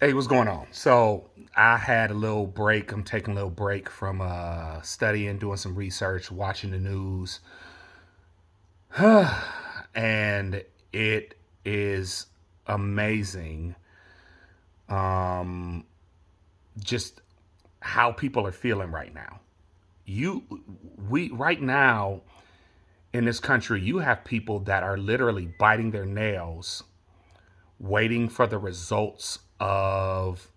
Hey, what's going on? So I had a little break. I'm taking a little break from studying, doing some research, watching the news, and it is amazing um, just how people are feeling right now. You, we right now in this country, you have people that are literally biting their nails, waiting for the results of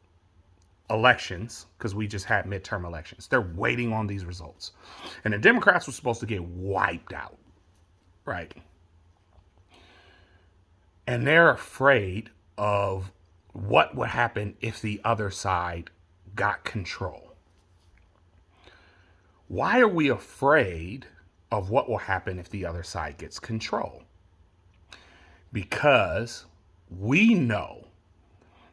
elections because we just had midterm elections. They're waiting on these results. And the Democrats were supposed to get wiped out, right? And they're afraid of what would happen if the other side got control. Why are we afraid of what will happen if the other side gets control? Because we know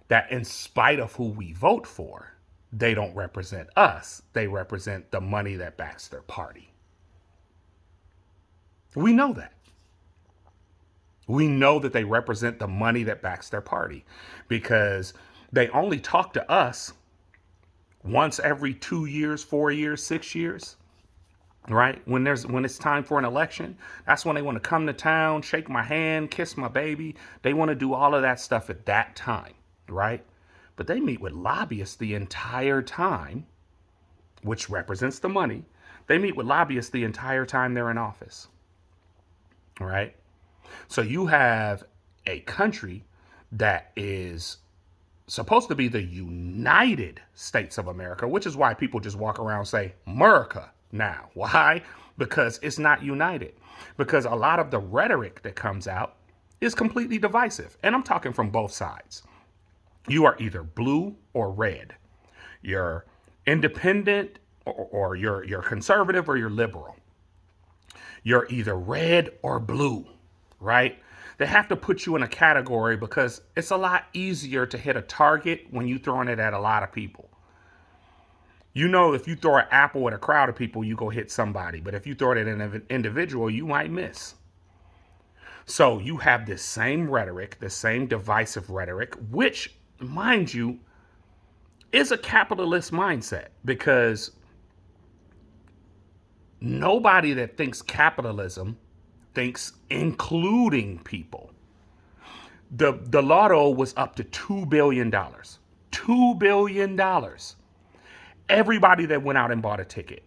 that in spite of who we vote for, they don't represent us. They represent the money that backs their party. We know that. We know that they represent the money that backs their party because they only talk to us once every 2 years, 4 years, 6 years, right? When it's time for an election, that's when they want to come to town, shake my hand, kiss my baby. They want to do all of that stuff at that time, right? But they meet with lobbyists the entire time, which represents the money. They meet with lobbyists the entire time they're in office, right? So you have a country that is supposed to be the United States of America, which is why people just walk around and say America now. Why? Because it's not united. Because a lot of the rhetoric that comes out is completely divisive. And I'm talking from both sides. You are either blue or red. You're independent or you're conservative or you're liberal. You're either red or blue, right? They have to put you in a category because it's a lot easier to hit a target when you're throwing it at a lot of people. You know, if you throw an apple at a crowd of people, you go hit somebody. But if you throw it at an individual, you might miss. So you have this same rhetoric, this same divisive rhetoric, which, mind you, is a capitalist mindset because nobody that thinks capitalism thinks including people. The lotto was up to $2 billion. $2 billion. Everybody that went out and bought a ticket.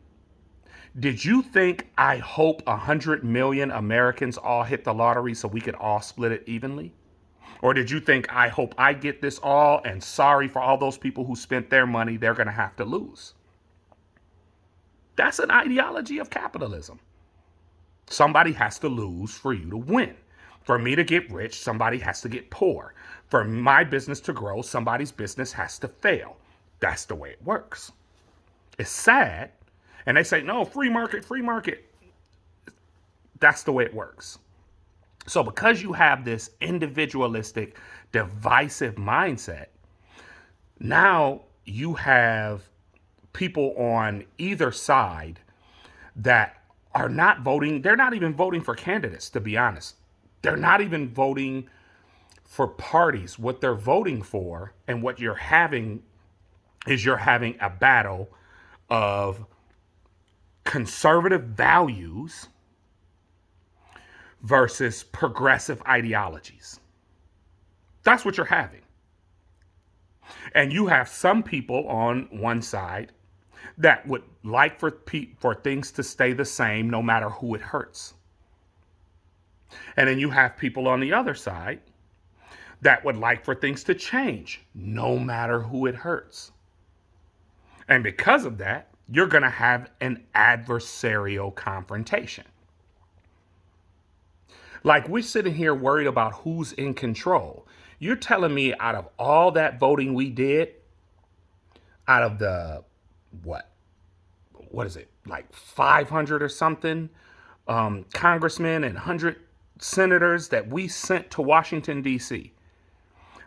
Did you think I hope 100 million Americans all hit the lottery so we could all split it evenly? Or did you think I hope I get this all and sorry for all those people who spent their money, they're going to have to lose? That's an ideology of capitalism. Somebody has to lose for you to win. For me to get rich, somebody has to get poor. For my business to grow, somebody's business has to fail. That's the way it works. It's sad. And they say, no, free market, free market. That's the way it works. So because you have this individualistic, divisive mindset, now you have people on either side that are not voting. They're not even voting for candidates, to be honest. They're not even voting for parties. What they're voting for and what you're having is you're having a battle of conservative values versus progressive ideologies. That's what you're having. And you have some people on one side that would like for things to stay the same no matter who it hurts. And then you have people on the other side that would like for things to change no matter who it hurts. And because of that, you're going to have an adversarial confrontation. Like we're sitting here worried about who's in control. You're telling me out of all that voting we did, out of the what? What is it? Like 500 or something congressmen and 100 senators that we sent to Washington, D.C.,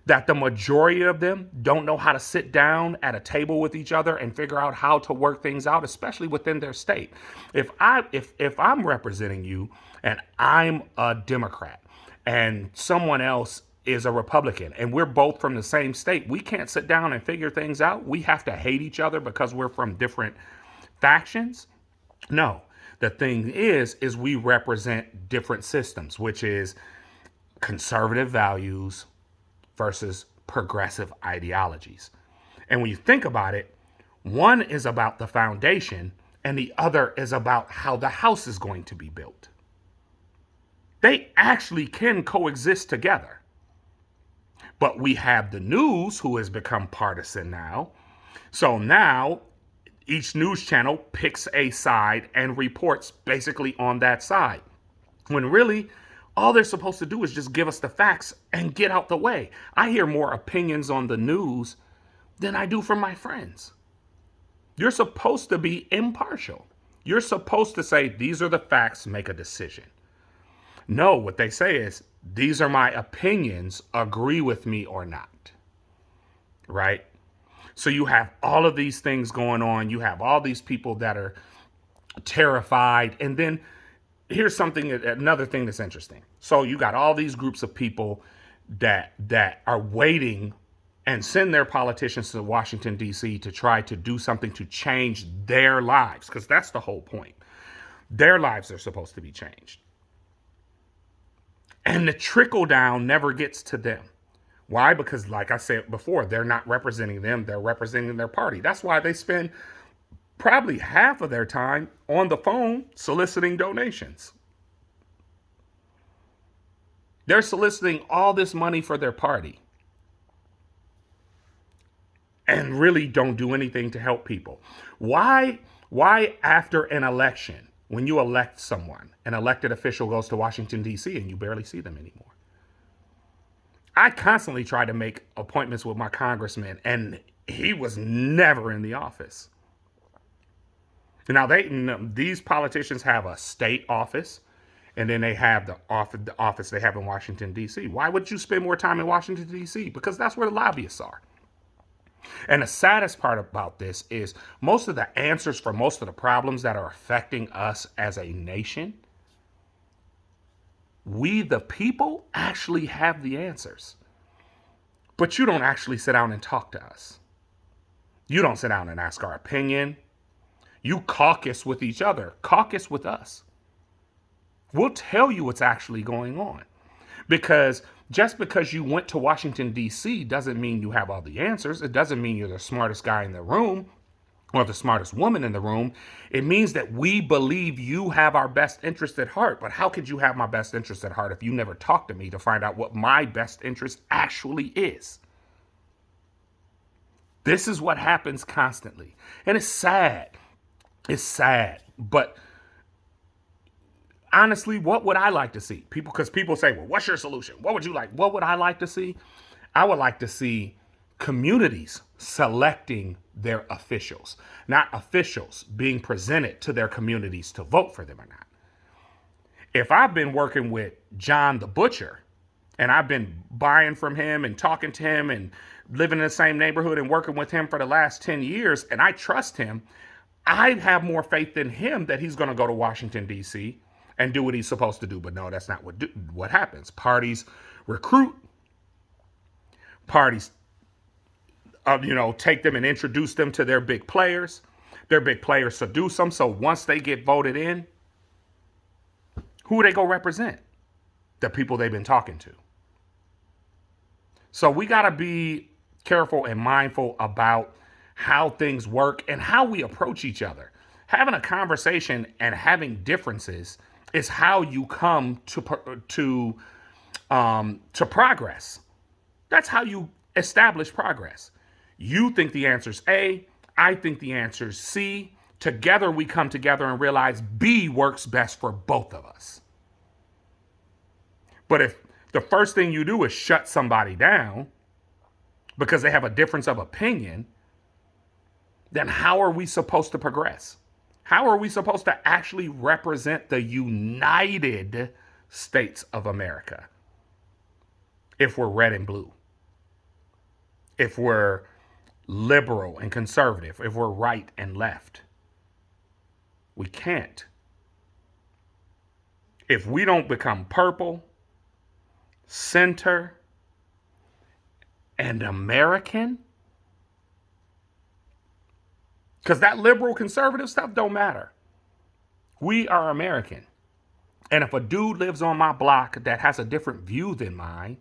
that the majority of them don't know how to sit down at a table with each other and figure out how to work things out, especially within their state. If I'm representing you and I'm a Democrat and someone else is a Republican and we're both from the same state, we can't sit down and figure things out. We have to hate each other because we're from different factions. No, the thing is we represent different systems, which is conservative values versus progressive ideologies. And when you think about it, one is about the foundation and the other is about how the house is going to be built. They actually can coexist together. But we have the news who has become partisan now. So now each news channel picks a side and reports basically on that side. When really, all they're supposed to do is just give us the facts and get out the way. I hear more opinions on the news than I do from my friends. You're supposed to be impartial. You're supposed to say, these are the facts, make a decision. No, what they say is, these are my opinions, agree with me or not. Right? So you have all of these things going on. You have all these people that are terrified. And then here's another thing that's interesting. So you got all these groups of people that are waiting and send their politicians to Washington, D.C. to try to do something to change their lives, because that's the whole point. Their lives are supposed to be changed. And the trickle down never gets to them. Why? Because like I said before, they're not representing them. They're representing their party. That's why they spend probably half of their time on the phone soliciting donations. They're soliciting all this money for their party and really don't do anything to help people. Why after an election, when you elect someone, an elected official goes to Washington, D.C., and you barely see them anymore? I constantly try to make appointments with my congressman, and he was never in the office. Now, these politicians have a state office, and then they have the office they have in Washington, D.C. Why would you spend more time in Washington, D.C.? Because that's where the lobbyists are. And the saddest part about this is most of the answers for most of the problems that are affecting us as a nation, we, the people, actually have the answers. But you don't actually sit down and talk to us. You don't sit down and ask our opinion. You caucus with each other. Caucus with us. We'll tell you what's actually going on. Because just because you went to Washington, D.C. doesn't mean you have all the answers. It doesn't mean you're the smartest guy in the room or the smartest woman in the room. It means that we believe you have our best interest at heart. But how could you have my best interest at heart if you never talked to me to find out what my best interest actually is? This is what happens constantly. And it's sad. It's sad. But honestly, what would I like to see? Because people say, well, what's your solution? What would you like? What would I like to see? I would like to see communities selecting their officials, not officials being presented to their communities to vote for them or not. If I've been working with John the Butcher and I've been buying from him and talking to him and living in the same neighborhood and working with him for the last 10 years, and I trust him, I have more faith in him that he's going to go to Washington, D.C. and do what he's supposed to do. But no, that's not what happens. Parties recruit. Parties, take them and introduce them to their big players. Their big players seduce them. So once they get voted in, who they go represent? The people they've been talking to. So we got to be careful and mindful about how things work and how we approach each other. Having a conversation and having differences is how you come to progress. That's how you establish progress. You think the answer's A, I think the answer's C. Together we come together and realize B works best for both of us. But if the first thing you do is shut somebody down because they have a difference of opinion, then how are we supposed to progress? How are we supposed to actually represent the United States of America if we're red and blue? If we're liberal and conservative, if we're right and left? We can't. If we don't become purple, center, and American? Because that liberal conservative stuff don't matter. We are American. And if a dude lives on my block that has a different view than mine,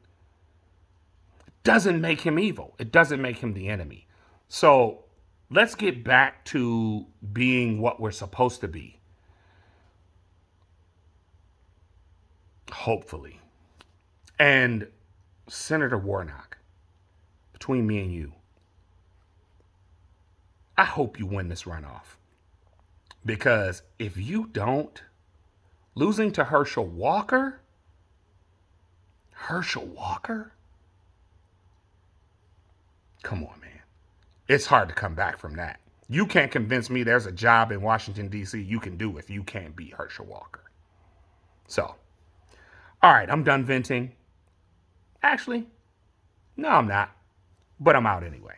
it doesn't make him evil. It doesn't make him the enemy. So let's get back to being what we're supposed to be. Hopefully. And Senator Warnock, between me and you, I hope you win this runoff. Because if you don't, losing to Herschel Walker, come on, man. It's hard to come back from that. You can't convince me there's a job in Washington, D.C. you can do if you can't beat Herschel Walker. So, all right, I'm done venting. Actually, no, I'm not. But I'm out anyway.